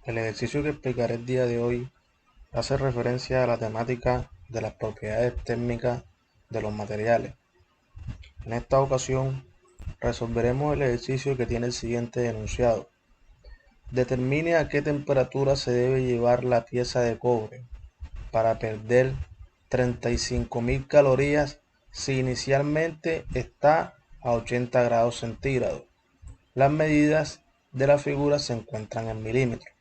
El ejercicio que explicaré el día de hoy hace referencia a la temática de las propiedades térmicas de los materiales. En esta ocasión resolveremos el ejercicio que tiene el siguiente enunciado. Determine a qué temperatura se debe llevar la pieza de cobre para perder 35.000 calorías si inicialmente está a 80 grados centígrados. Las medidas de la figura se encuentran en milímetros.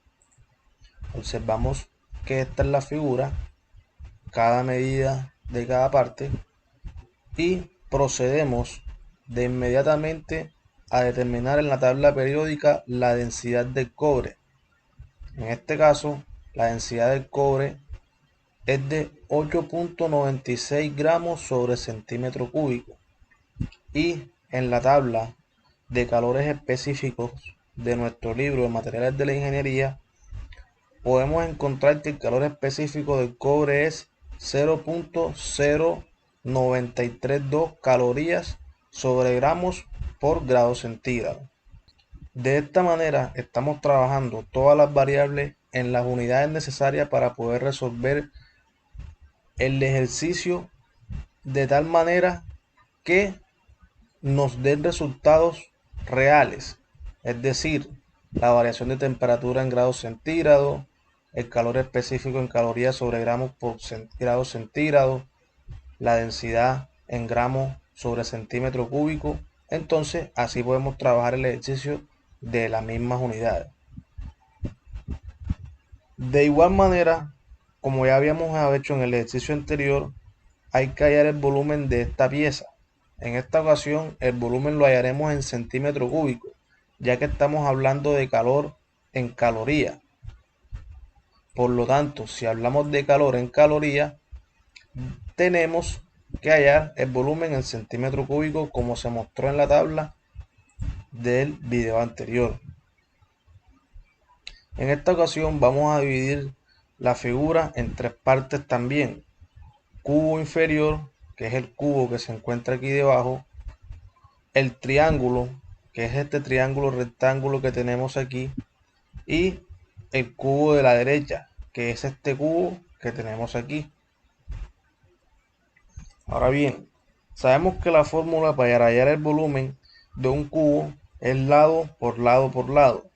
Observamos que esta es la figura, cada medida de cada parte, y procedemos de inmediatamente a determinar en la tabla periódica la densidad del cobre. En este caso, la densidad del cobre es de 8.96 gramos sobre centímetro cúbico, y en la tabla de calores específicos de nuestro libro de materiales de la ingeniería podemos encontrar que el calor específico del cobre es 0.0932 calorías sobre gramos por grado centígrado. De esta manera estamos trabajando todas las variables en las unidades necesarias para poder resolver el ejercicio de tal manera que nos den resultados reales, es decir, la variación de temperatura en grados centígrados, el calor específico en calorías sobre gramos por grado centígrado, la densidad en gramos sobre centímetro cúbico. Entonces así podemos trabajar el ejercicio de las mismas unidades. De igual manera, como ya habíamos hecho en el ejercicio anterior, hay que hallar el volumen de esta pieza. En esta ocasión el volumen lo hallaremos en centímetro cúbico, ya que estamos hablando de calor en calorías. Por lo tanto, si hablamos de calor en calorías, tenemos que hallar el volumen en centímetro cúbico como se mostró en la tabla del video anterior. En esta ocasión vamos a dividir la figura en tres partes también. Cubo inferior, que es el cubo que se encuentra aquí debajo, el triángulo, que es este triángulo rectángulo que tenemos aquí, y el cubo de la derecha, que es este cubo que tenemos aquí. Ahora bien, sabemos que la fórmula para hallar el volumen de un cubo es lado por lado por lado.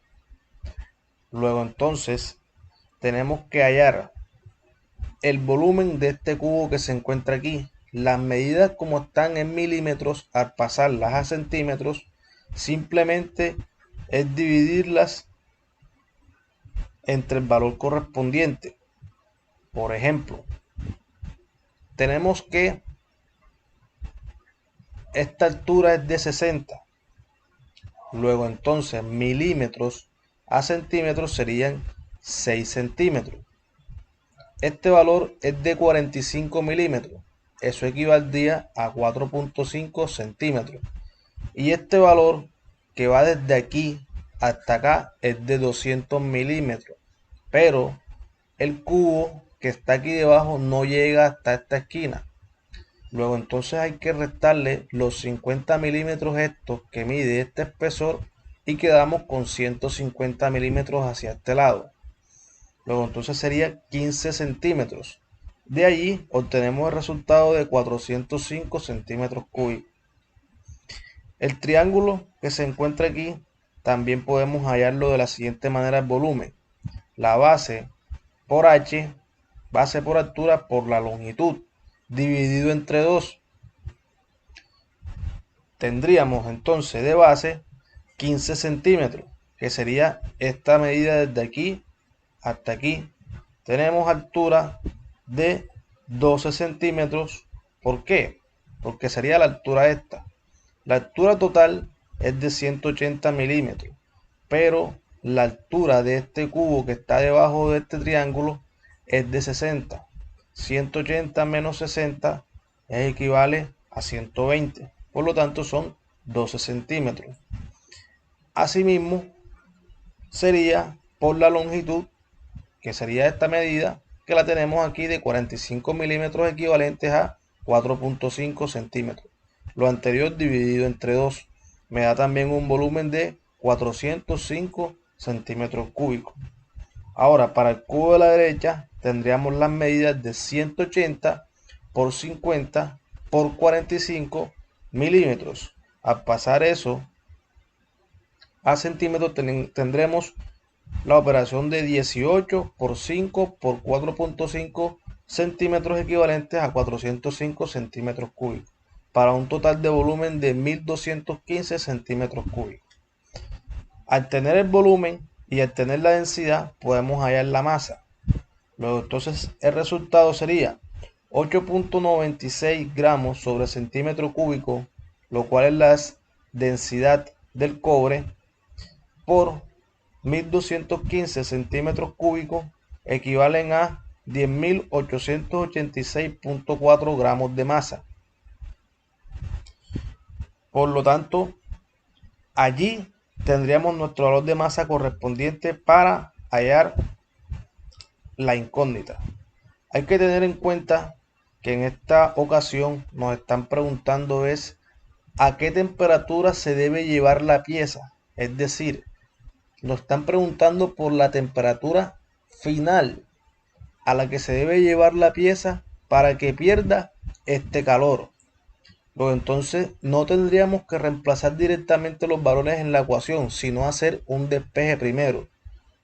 Luego entonces tenemos que hallar el volumen de este cubo que se encuentra aquí. Las medidas como están en milímetros, al pasarlas a centímetros, simplemente es dividirlas entre el valor correspondiente. Por ejemplo, tenemos que esta altura es de 60. Luego entonces milímetros a centímetros serían 6 centímetros. Este valor es de 45 milímetros. Eso equivaldría a 4.5 centímetros. Y este valor que va desde aquí hasta acá es de 200 milímetros. Pero el cubo que está aquí debajo no llega hasta esta esquina. Luego entonces hay que restarle los 50 milímetros estos que mide este espesor y quedamos con 150 milímetros hacia este lado. Luego entonces sería 15 centímetros. De allí obtenemos el resultado de 405 centímetros cúbicos. El triángulo que se encuentra aquí también podemos hallarlo de la siguiente manera: el volumen. La base por h, base por altura por la longitud, dividido entre 2. Tendríamos entonces de base 15 centímetros, que sería esta medida desde aquí hasta aquí. Tenemos altura de 12 centímetros. ¿Por qué? Porque sería la altura esta. La altura total es de 180 milímetros, pero la altura de este cubo que está debajo de este triángulo es de 60. 180 menos 60 equivale a 120. Por lo tanto son 12 centímetros. Asimismo, sería por la longitud, que sería esta medida, que la tenemos aquí de 45 milímetros equivalentes a 4.5 centímetros. Lo anterior dividido entre 2 me da también un volumen de 405 centímetros cúbicos. Ahora, para el cubo de la derecha tendríamos las medidas de 180 por 50 por 45 milímetros. Al pasar eso a centímetros tendremos la operación de 18 por 5 por 4.5 centímetros, equivalentes a 405 centímetros cúbicos, para un total de volumen de 1215 centímetros cúbicos. Al tener el volumen y al tener la densidad, podemos hallar la masa. Luego, entonces, el resultado sería 8.96 gramos sobre centímetro cúbico, lo cual es la densidad del cobre, por 1215 centímetros cúbicos, equivalen a 10.886.4 gramos de masa. Por lo tanto, allí tendríamos nuestro valor de masa correspondiente para hallar la incógnita. Hay que tener en cuenta que en esta ocasión nos están preguntando es a qué temperatura se debe llevar la pieza. Es decir, nos están preguntando por la temperatura final a la que se debe llevar la pieza para que pierda este calor. Luego, entonces, no tendríamos que reemplazar directamente los valores en la ecuación, sino hacer un despeje primero.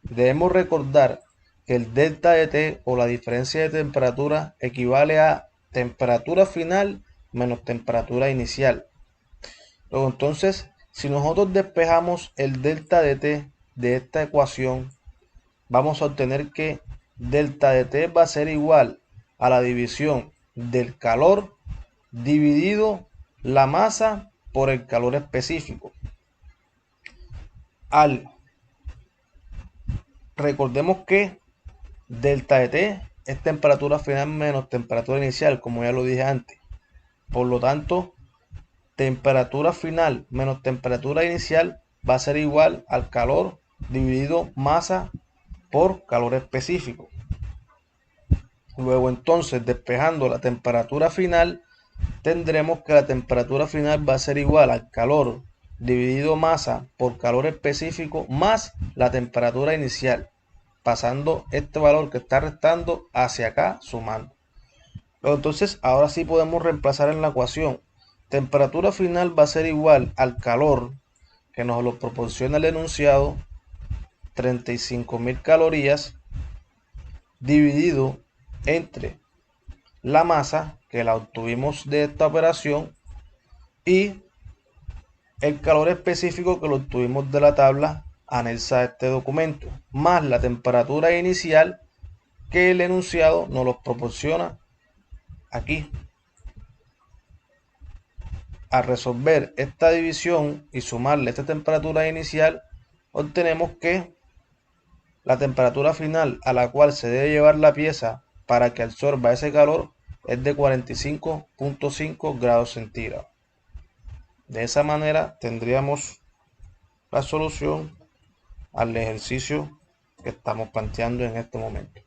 Debemos recordar que el delta de T, o la diferencia de temperatura, equivale a temperatura final menos temperatura inicial. Luego, entonces, si nosotros despejamos el delta de T de esta ecuación, vamos a obtener que delta de T va a ser igual a la división del calor dividido la masa por el calor específico. Recordemos que delta de T es temperatura final menos temperatura inicial, como ya lo dije antes. Por lo tanto, temperatura final menos temperatura inicial va a ser igual al calor dividido masa por calor específico. Luego, entonces, despejando la temperatura final, tendremos que la temperatura final va a ser igual al calor dividido masa por calor específico más la temperatura inicial, pasando este valor que está restando hacia acá, sumando. Luego, entonces, ahora sí podemos reemplazar en la ecuación. Temperatura final va a ser igual al calor que nos lo proporciona el enunciado, 35.000 calorías, dividido entre la masa que la obtuvimos de esta operación y el calor específico que lo obtuvimos de la tabla anexa a este documento, más la temperatura inicial que el enunciado nos los proporciona aquí. Al resolver esta división y sumarle esta temperatura inicial, obtenemos que la temperatura final a la cual se debe llevar la pieza para que absorba ese calor es de 45.5 grados centígrados. De esa manera tendríamos la solución al ejercicio que estamos planteando en este momento.